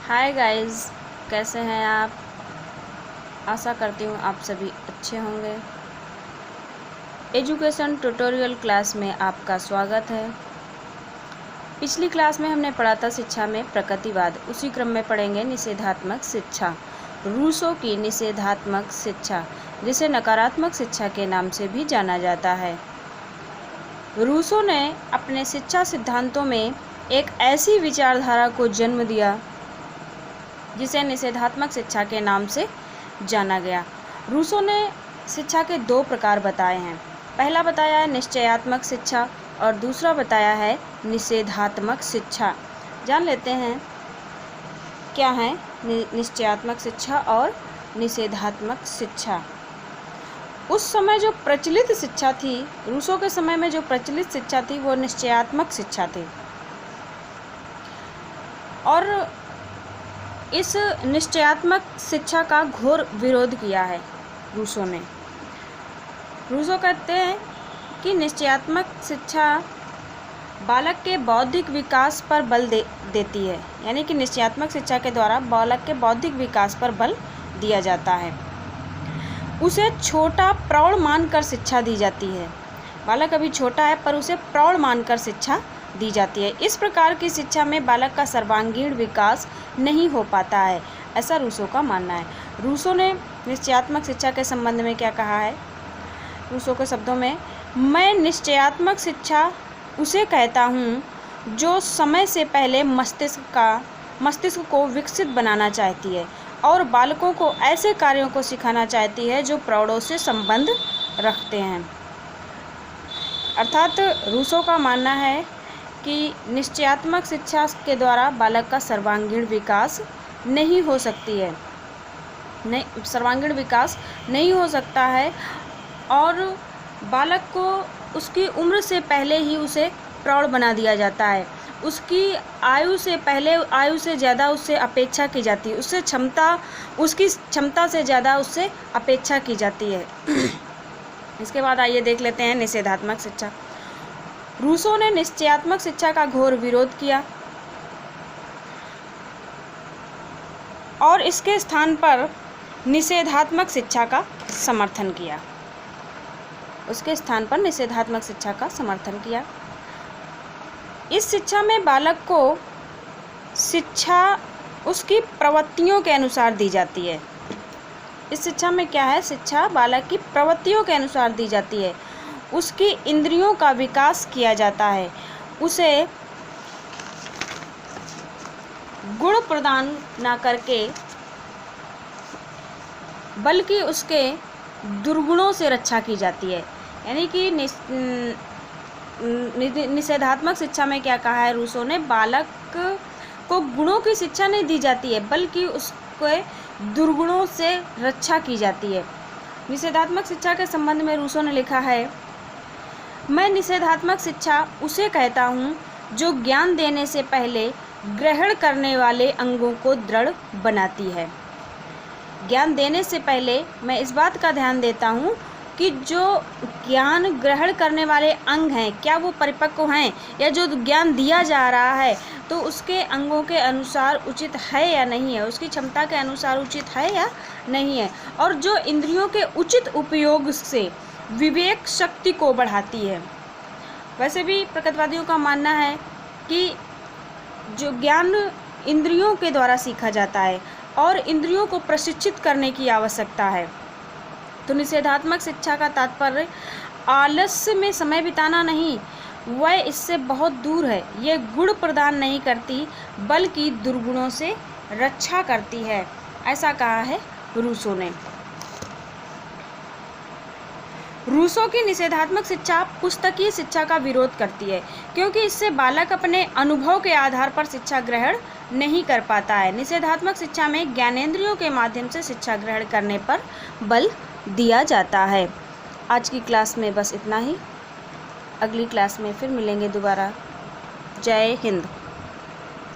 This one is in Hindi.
हाय गाइस, कैसे हैं आप। आशा करती हूँ आप सभी अच्छे होंगे। एजुकेशन ट्यूटोरियल क्लास में आपका स्वागत है। पिछली क्लास में हमने पढ़ा था शिक्षा में प्रकृतिवाद। उसी क्रम में पढ़ेंगे निषेधात्मक शिक्षा, रूसो की निषेधात्मक शिक्षा, जिसे नकारात्मक शिक्षा के नाम से भी जाना जाता है। रूसो ने अपने शिक्षा सिद्धांतों में एक ऐसी विचारधारा को जन्म दिया जिसे निषेधात्मक शिक्षा के नाम से जाना गया। रूसो ने शिक्षा के दो प्रकार बताए हैं। पहला बताया है निश्चयात्मक शिक्षा और दूसरा बताया है निषेधात्मक शिक्षा। जान लेते हैं क्या है निश्चयात्मक शिक्षा और निषेधात्मक शिक्षा। उस समय जो प्रचलित शिक्षा थी, रूसो के समय में जो प्रचलित शिक्षा थी वो निश्चयात्मक शिक्षा थी। और इस निश्चयात्मक शिक्षा का घोर विरोध किया है रूसो ने। रूसो कहते हैं कि निश्चयात्मक शिक्षा बालक के बौद्धिक विकास पर बल देती है, यानी कि निश्चयात्मक शिक्षा के द्वारा बालक के बौद्धिक विकास पर बल दिया जाता है। उसे छोटा प्रौढ़ मानकर शिक्षा दी जाती है। बालक अभी छोटा है पर उसे प्रौढ़ मानकर शिक्षा दी जाती है। इस प्रकार की शिक्षा में बालक का सर्वांगीण विकास नहीं हो पाता है, ऐसा रूसो का मानना है। रूसो ने निश्चयात्मक शिक्षा के संबंध में क्या कहा है? रूसो के शब्दों में, मैं निश्चयात्मक शिक्षा उसे कहता हूँ जो समय से पहले मस्तिष्क को विकसित बनाना चाहती है और बालकों को ऐसे कार्यों को सिखाना चाहती है जो प्रौढ़ों से संबंध रखते हैं। अर्थात रूसो का मानना है कि निश्चयात्मक शिक्षा के द्वारा बालक का सर्वांगीण विकास नहीं हो सकता है और बालक को उसकी उम्र से पहले ही उसे प्रौढ़ बना दिया जाता है। उसकी आयु से पहले आयु से ज़्यादा उससे अपेक्षा की जाती है, उसकी क्षमता से ज़्यादा उससे अपेक्षा की जाती है। इसके बाद आइए देख लेते हैं निषेधात्मक शिक्षा। रूसो ने निश्चयात्मक शिक्षा का घोर विरोध किया और इसके स्थान पर निषेधात्मक शिक्षा का समर्थन किया। इस शिक्षा में बालक को शिक्षा उसकी प्रवृत्तियों के अनुसार दी जाती है। इस शिक्षा में क्या है? शिक्षा बालक की प्रवृत्तियों के अनुसार दी जाती है। उसकी इंद्रियों का विकास किया जाता है। उसे गुण प्रदान ना करके बल्कि उसके दुर्गुणों से रक्षा की जाती है। यानी कि निषेधात्मक शिक्षा में क्या कहा है रूसो ने? बालक को गुणों की शिक्षा नहीं दी जाती है बल्कि उसके दुर्गुणों से रक्षा की जाती है। निषेधात्मक शिक्षा के संबंध में रूसो ने लिखा है, मैं निषेधात्मक शिक्षा उसे कहता हूँ जो ज्ञान देने से पहले ग्रहण करने वाले अंगों को दृढ़ बनाती है। ज्ञान देने से पहले मैं इस बात का ध्यान देता हूँ कि जो ज्ञान ग्रहण करने वाले अंग हैं, क्या वो परिपक्व हैं, या जो ज्ञान दिया जा रहा है तो उसके अंगों के अनुसार उचित है या नहीं है, उसकी क्षमता के अनुसार उचित है या नहीं है, और जो इंद्रियों के उचित उपयोग से विवेक शक्ति को बढ़ाती है। वैसे भी प्रकृतिवादियों का मानना है कि जो ज्ञान इंद्रियों के द्वारा सीखा जाता है और इंद्रियों को प्रशिक्षित करने की आवश्यकता है। तो निषेधात्मक शिक्षा का तात्पर्य आलस्य में समय बिताना नहीं, वह इससे बहुत दूर है। यह गुण प्रदान नहीं करती बल्कि दुर्गुणों से रक्षा करती है, ऐसा कहा है रूसो ने। रूसो की निषेधात्मक शिक्षा पुस्तकीय शिक्षा का विरोध करती है क्योंकि इससे बालक अपने अनुभव के आधार पर शिक्षा ग्रहण नहीं कर पाता है। निषेधात्मक शिक्षा में ज्ञानेंद्रियों के माध्यम से शिक्षा ग्रहण करने पर बल दिया जाता है। आज की क्लास में बस इतना ही। अगली क्लास में फिर मिलेंगे दोबारा। जय हिंद।